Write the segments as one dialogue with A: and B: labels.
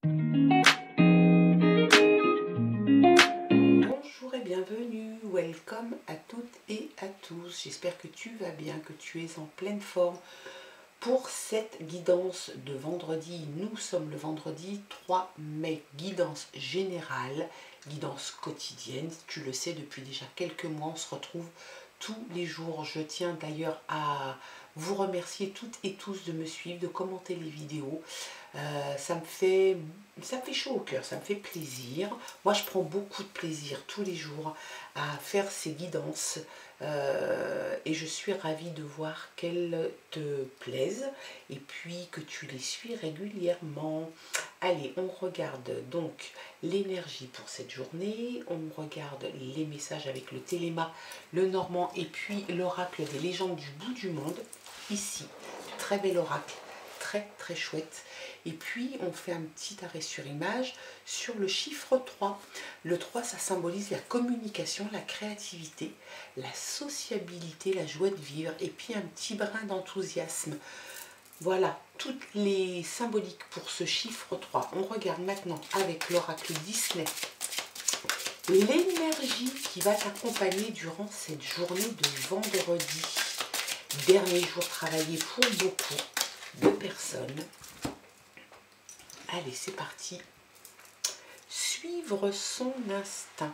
A: Bonjour et bienvenue, welcome à toutes et à tous. J'espère que tu vas bien, que tu es en pleine forme pour cette guidance de vendredi. Nous sommes le vendredi 3 mai, guidance générale, guidance quotidienne. Tu le sais, depuis déjà quelques mois, on se retrouve tous les jours. Je tiens d'ailleurs à vous remercier toutes et tous de me suivre, de commenter les vidéos. Ça me fait chaud au cœur, ça me fait plaisir. Moi, je prends beaucoup de plaisir tous les jours à faire ces guidances et je suis ravie de voir qu'elles te plaisent et puis que tu les suis régulièrement. Allez, on regarde donc l'énergie pour cette journée, on regarde les messages avec le téléma, le normand et puis l'oracle des légendes du bout du monde. Ici, très bel oracle, très très chouette. Et puis on fait un petit arrêt sur image sur le chiffre 3. Le 3, ça symbolise la communication, la créativité, la sociabilité, la joie de vivre et puis un petit brin d'enthousiasme. Voilà, toutes les symboliques pour ce chiffre 3. On regarde maintenant avec l'oracle Disney l'énergie qui va t'accompagner durant cette journée de vendredi. Dernier jour travaillé pour beaucoup de personnes. Allez, c'est parti. Suivre son instinct.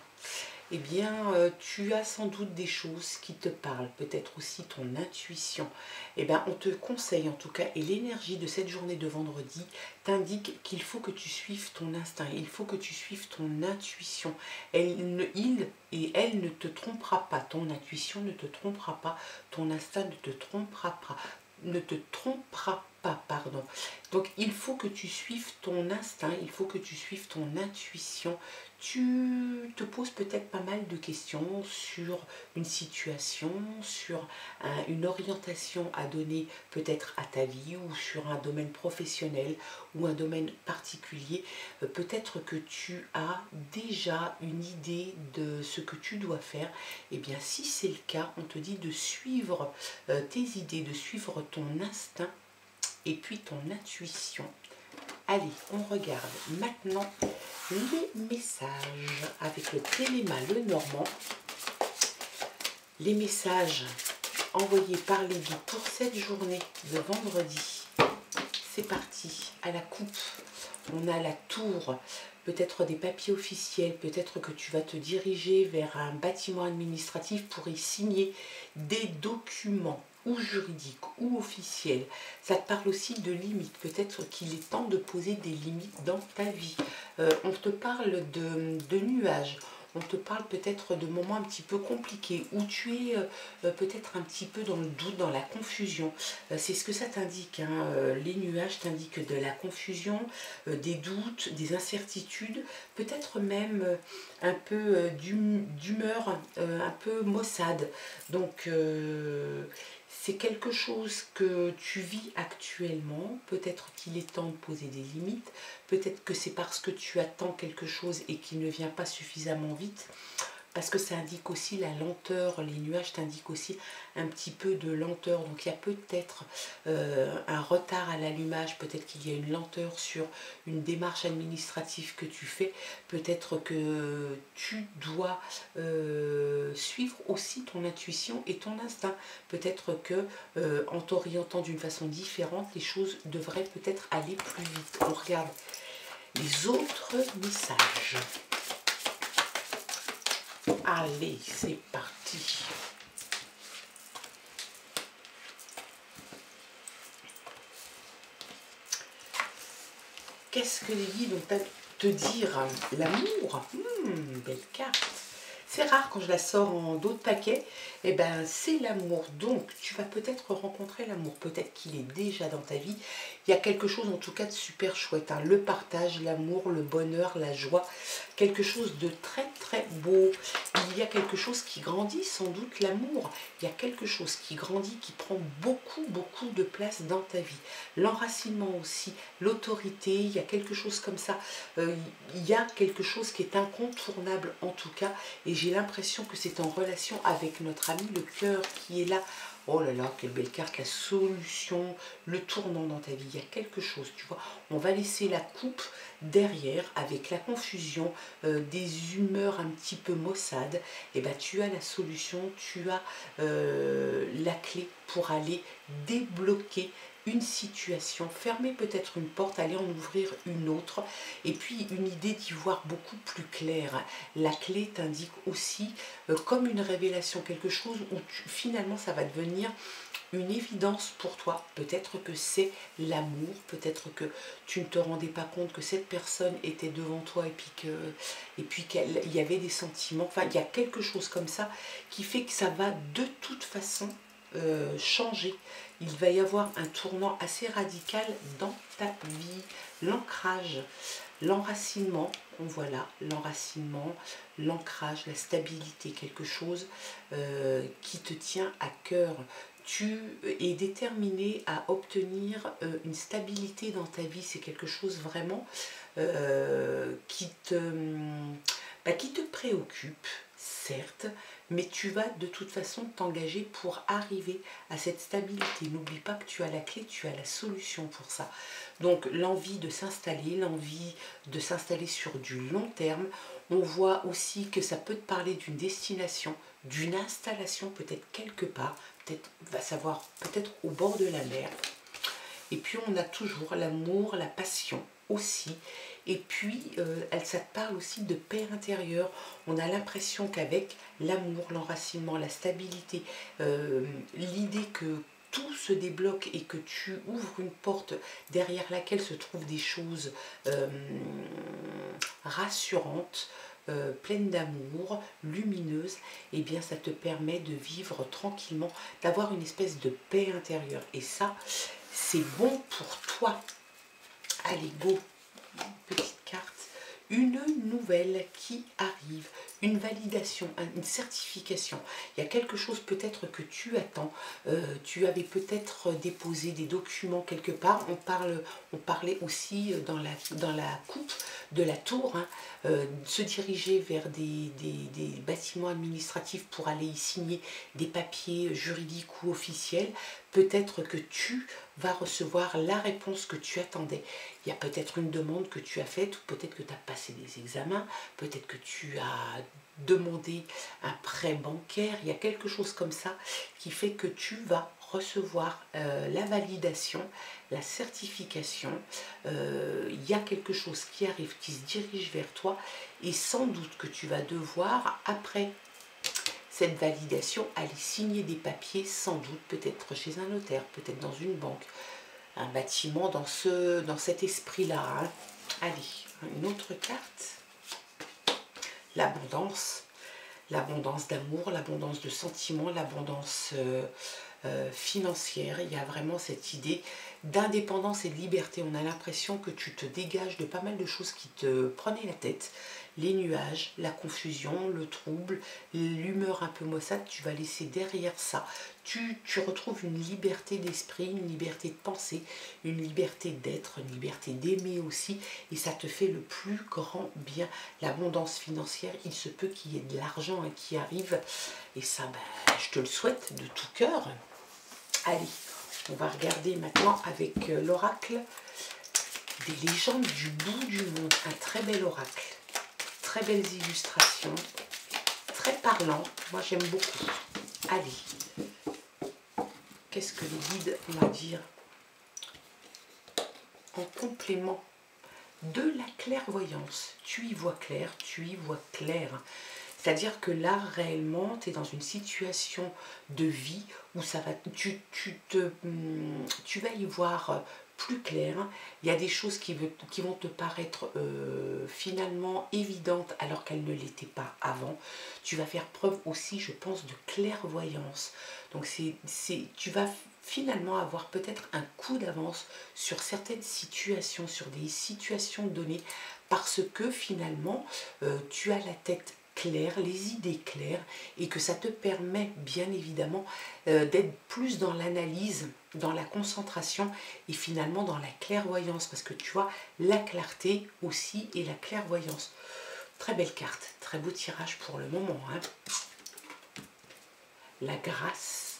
A: Eh bien, tu as sans doute des choses qui te parlent, peut-être aussi ton intuition. Eh bien, on te conseille en tout cas, et l'énergie de cette journée de vendredi t'indique qu'il faut que tu suives ton instinct, il faut que tu suives ton intuition. Il et elle ne te trompera pas, ton intuition ne te trompera pas, ton instinct ne te trompera pas. Pardon. Donc il faut que tu suives ton instinct, il faut que tu suives ton intuition. Tu te poses peut-être pas mal de questions sur une situation, sur une orientation à donner peut-être à ta vie ou sur un domaine professionnel ou un domaine particulier. Peut-être que tu as déjà une idée de ce que tu dois faire. Et bien si c'est le cas, on te dit de suivre tes idées, de suivre ton instinct et puis ton intuition. Allez, on regarde maintenant les messages avec le téléma le normand. Les messages envoyés par les guides pour cette journée de vendredi. C'est parti, à la coupe, on a la tour, peut-être des papiers officiels, peut-être que tu vas te diriger vers un bâtiment administratif pour y signer des documents ou juridiques ou officiels. Ça te parle aussi de limites, peut-être qu'il est temps de poser des limites dans ta vie. On te parle de nuages. On te parle peut-être de moments un petit peu compliqués, où tu es peut-être un petit peu dans le doute, dans la confusion. C'est ce que ça t'indique, hein. Les nuages t'indiquent de la confusion, des doutes, des incertitudes, peut-être même un peu d'humeur un peu maussade. Donc c'est quelque chose que tu vis actuellement, peut-être qu'il est temps de poser des limites, peut-être que c'est parce que tu attends quelque chose et qu'il ne vient pas suffisamment vite, parce que ça indique aussi la lenteur, les nuages t'indiquent aussi un petit peu de lenteur, donc il y a peut-être un retard à l'allumage, peut-être qu'il y a une lenteur sur une démarche administrative que tu fais, peut-être que tu dois suivre aussi ton intuition et ton instinct, peut-être que en t'orientant d'une façon différente, les choses devraient peut-être aller plus vite. On regarde les autres messages. Allez, c'est parti. Qu'est-ce que les guides ont à te dire? L'amour, belle carte. C'est rare quand je la sors en dos de paquet. Et ben c'est l'amour. Donc tu vas peut-être rencontrer l'amour. Peut-être qu'il est déjà dans ta vie. Il y a quelque chose en tout cas de super chouette, hein. Le partage, l'amour, le bonheur, la joie. Quelque chose de très très beau. Il y a quelque chose qui grandit, sans doute l'amour. Il y a quelque chose qui grandit, qui prend beaucoup de place dans ta vie. L'enracinement aussi, l'autorité, il y a quelque chose comme ça. Il y a quelque chose qui est incontournable en tout cas. Et j'ai l'impression que c'est en relation avec notre ami le cœur qui est là Oh là là, quelle belle carte, la solution, le tournant dans ta vie. Il y a quelque chose, tu vois. On va laisser la coupe derrière avec la confusion, des humeurs un petit peu maussades. Et ben tu as la solution, tu as la clé pour aller débloquer une situation, fermer peut-être une porte, aller en ouvrir une autre, et puis une idée d'y voir beaucoup plus clair. La clé t'indique aussi comme une révélation, quelque chose où finalement ça va devenir une évidence pour toi. Peut-être que c'est l'amour, peut-être que tu ne te rendais pas compte que cette personne était devant toi et puis qu'il y avait des sentiments. Enfin, il y a quelque chose comme ça qui fait que ça va de toute façon changer. Il va y avoir un tournant assez radical dans ta vie. L'ancrage, l'enracinement, on voit là, l'enracinement, l'ancrage, la stabilité, quelque chose qui te tient à cœur. Tu es déterminé à obtenir une stabilité dans ta vie. C'est quelque chose vraiment qui te préoccupe, certes, mais tu vas de toute façon t'engager pour arriver à cette stabilité. N'oublie pas que tu as la clé, tu as la solution pour ça. Donc l'envie de s'installer sur du long terme. On voit aussi que ça peut te parler d'une destination, d'une installation peut-être quelque part, peut-être va savoir, peut-être au bord de la mer. Et puis on a toujours l'amour, la passion aussi. Et puis ça te parle aussi de paix intérieure. On a l'impression qu'avec l'amour, l'enracinement, la stabilité, l'idée que tout se débloque et que tu ouvres une porte derrière laquelle se trouvent des choses rassurantes, pleines d'amour, lumineuses, et bien ça te permet de vivre tranquillement, d'avoir une espèce de paix intérieure. Et ça, c'est bon pour toi. Allez, go, petite carte. Une nouvelle qui arrive, une validation, une certification. Il y a quelque chose peut-être que tu attends. Tu avais peut-être déposé des documents quelque part. On parlait aussi dans la coupe de la tour, hein, se diriger vers des bâtiments administratifs pour aller y signer des papiers juridiques ou officiels. Peut-être que tu vas recevoir la réponse que tu attendais. Il y a peut-être une demande que tu as faite, ou peut-être que tu as passé des examens, peut-être que tu as demandé un prêt bancaire. Il y a quelque chose comme ça qui fait que tu vas recevoir la validation, la certification. Il y a quelque chose qui arrive, qui se dirige vers toi, et sans doute que tu vas devoir, après cette validation, aller signer des papiers, sans doute peut-être chez un notaire, peut-être dans une banque, un bâtiment dans cet esprit-là. Hein. Allez, une autre carte. L'abondance. L'abondance d'amour, l'abondance de sentiments, l'abondance financière. Il y a vraiment cette idée d'indépendance et de liberté. On a l'impression que tu te dégages de pas mal de choses qui te prenaient la tête. Les nuages, la confusion, le trouble, l'humeur un peu maussade, tu vas laisser derrière ça. Tu retrouves une liberté d'esprit, une liberté de penser, une liberté d'être, une liberté d'aimer aussi, et ça te fait le plus grand bien. L'abondance financière, il se peut qu'il y ait de l'argent qui arrive, et ça, je te le souhaite de tout cœur. Allez, on va regarder maintenant avec l'oracle des légendes du bout du monde. Un très bel oracle. Très belles illustrations, très parlant, moi j'aime beaucoup. Allez, qu'est-ce que les guides vont dire en complément de la clairvoyance? Tu y vois clair, tu y vois clair. C'est-à-dire que là, réellement, tu es dans une situation de vie où ça va, tu vas y voir plus clair. Il y a des choses qui vont te paraître finalement évidentes alors qu'elles ne l'étaient pas avant. Tu vas faire preuve aussi, je pense, de clairvoyance. Donc tu vas finalement avoir peut-être un coup d'avance sur certaines situations, sur des situations données, parce que finalement, tu as la tête claire, les idées claires, et que ça te permet bien évidemment d'être plus dans l'analyse, dans la concentration et finalement dans la clairvoyance, parce que tu vois la clarté aussi et la clairvoyance. Très belle carte, très beau tirage pour le moment. Hein. La grâce.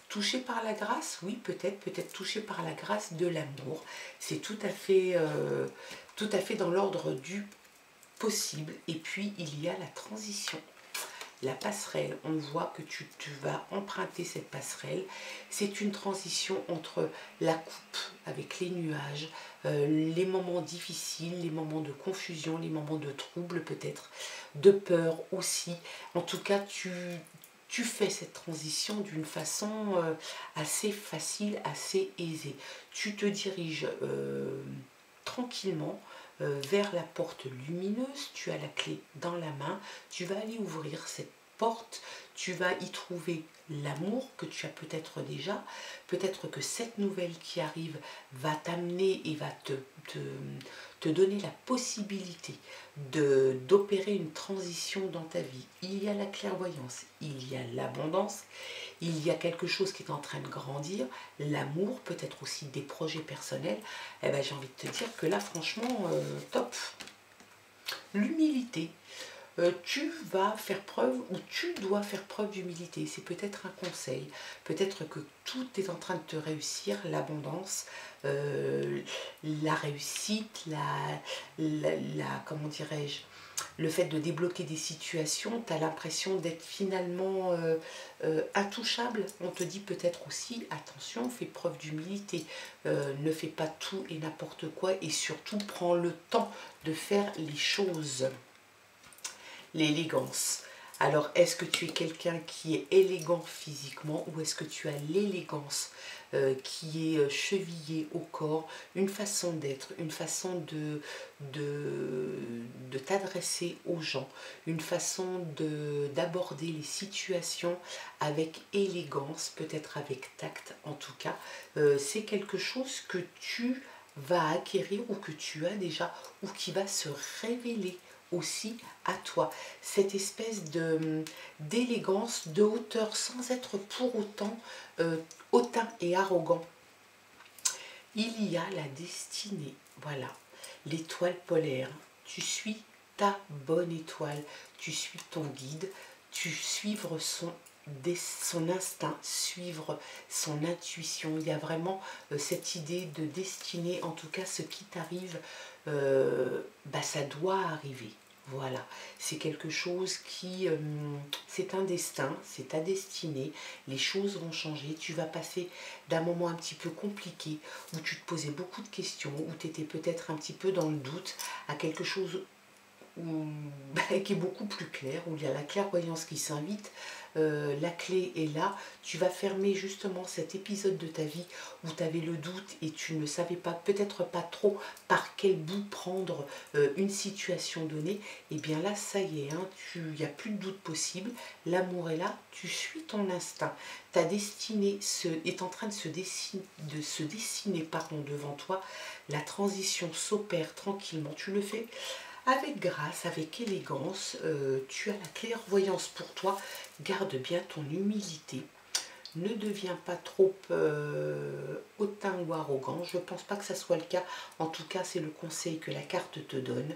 A: Touché par la grâce, oui, peut-être touché par la grâce de l'amour. C'est tout à fait dans l'ordre du possible. Et puis, il y a la transition. La passerelle, on voit que tu vas emprunter cette passerelle. C'est une transition entre la coupe avec les nuages, les moments difficiles, les moments de confusion, les moments de trouble peut-être, de peur aussi. En tout cas, tu fais cette transition d'une façon assez facile, assez aisée. Tu te diriges tranquillement vers la porte lumineuse, tu as la clé dans la main, tu vas aller ouvrir cette porte, tu vas y trouver l'amour que tu as peut-être déjà, peut-être que cette nouvelle qui arrive va t'amener et va te donner la possibilité d'opérer une transition dans ta vie. Il y a la clairvoyance, il y a l'abondance, il y a quelque chose qui est en train de grandir, l'amour, peut-être aussi des projets personnels. Eh ben, j'ai envie de te dire que là, franchement, top. L'humilité. Tu vas faire preuve ou tu dois faire preuve d'humilité. C'est peut-être un conseil. Peut-être que tout est en train de te réussir, l'abondance, la réussite, comment dirais-je, le fait de débloquer des situations, tu as l'impression d'être finalement intouchable. On te dit peut-être aussi, attention, fais preuve d'humilité, ne fais pas tout et n'importe quoi et surtout prends le temps de faire les choses. L'élégance. Alors, est-ce que tu es quelqu'un qui est élégant physiquement ou est-ce que tu as l'élégance qui est chevillée au corps, une façon d'être, une façon de t'adresser aux gens, une façon d'aborder les situations avec élégance, peut-être avec tact en tout cas. C'est quelque chose que tu vas acquérir ou que tu as déjà ou qui va se révéler aussi à toi, cette espèce d'élégance, de hauteur, sans être pour autant hautain et arrogant. Il y a la destinée, voilà, l'étoile polaire. Tu suis ta bonne étoile, tu suis ton guide, tu suivre son instinct, suivre son intuition. Il y a vraiment cette idée de destinée, en tout cas ce qui t'arrive, ça doit arriver. Voilà, c'est quelque chose qui, c'est un destin, c'est ta destinée, les choses vont changer, tu vas passer d'un moment un petit peu compliqué, où tu te posais beaucoup de questions, où tu étais peut-être un petit peu dans le doute, à quelque chose qui est beaucoup plus clair, où il y a la clairvoyance qui s'invite, la clé est là, tu vas fermer justement cet épisode de ta vie où tu avais le doute et tu ne savais pas, peut-être pas trop par quel bout prendre une situation donnée, et bien là ça y est, hein, il n'y a plus de doute possible, l'amour est là, tu suis ton instinct, ta destinée est en train de se dessiner devant toi, la transition s'opère tranquillement, tu le fais avec grâce, avec élégance, tu as la clairvoyance pour toi, garde bien ton humilité, ne deviens pas trop hautain ou arrogant, je ne pense pas que ça soit le cas, en tout cas c'est le conseil que la carte te donne,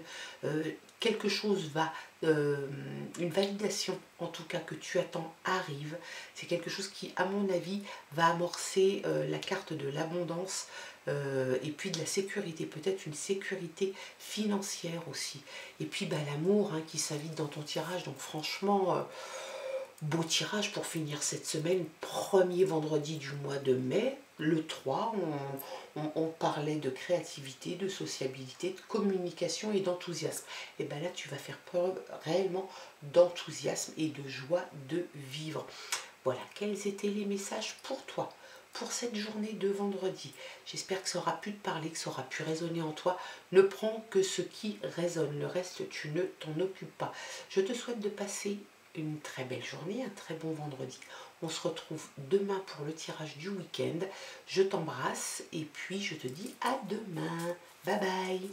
A: quelque chose va, une validation en tout cas que tu attends arrive, c'est quelque chose qui à mon avis va amorcer la carte de l'abondance, et puis de la sécurité, peut-être une sécurité financière aussi. Et puis l'amour qui s'invite dans ton tirage, donc franchement, beau tirage pour finir cette semaine, premier vendredi du mois de mai, le 3, on parlait de créativité, de sociabilité, de communication et d'enthousiasme. Et bien là, tu vas faire preuve réellement d'enthousiasme et de joie de vivre. Voilà, quels étaient les messages pour toi pour cette journée de vendredi? J'espère que ça aura pu te parler, que ça aura pu résonner en toi. Ne prends que ce qui résonne, le reste tu ne t'en occupes pas. Je te souhaite de passer une très belle journée, un très bon vendredi. On se retrouve demain pour le tirage du week-end. Je t'embrasse et puis je te dis à demain. Bye bye.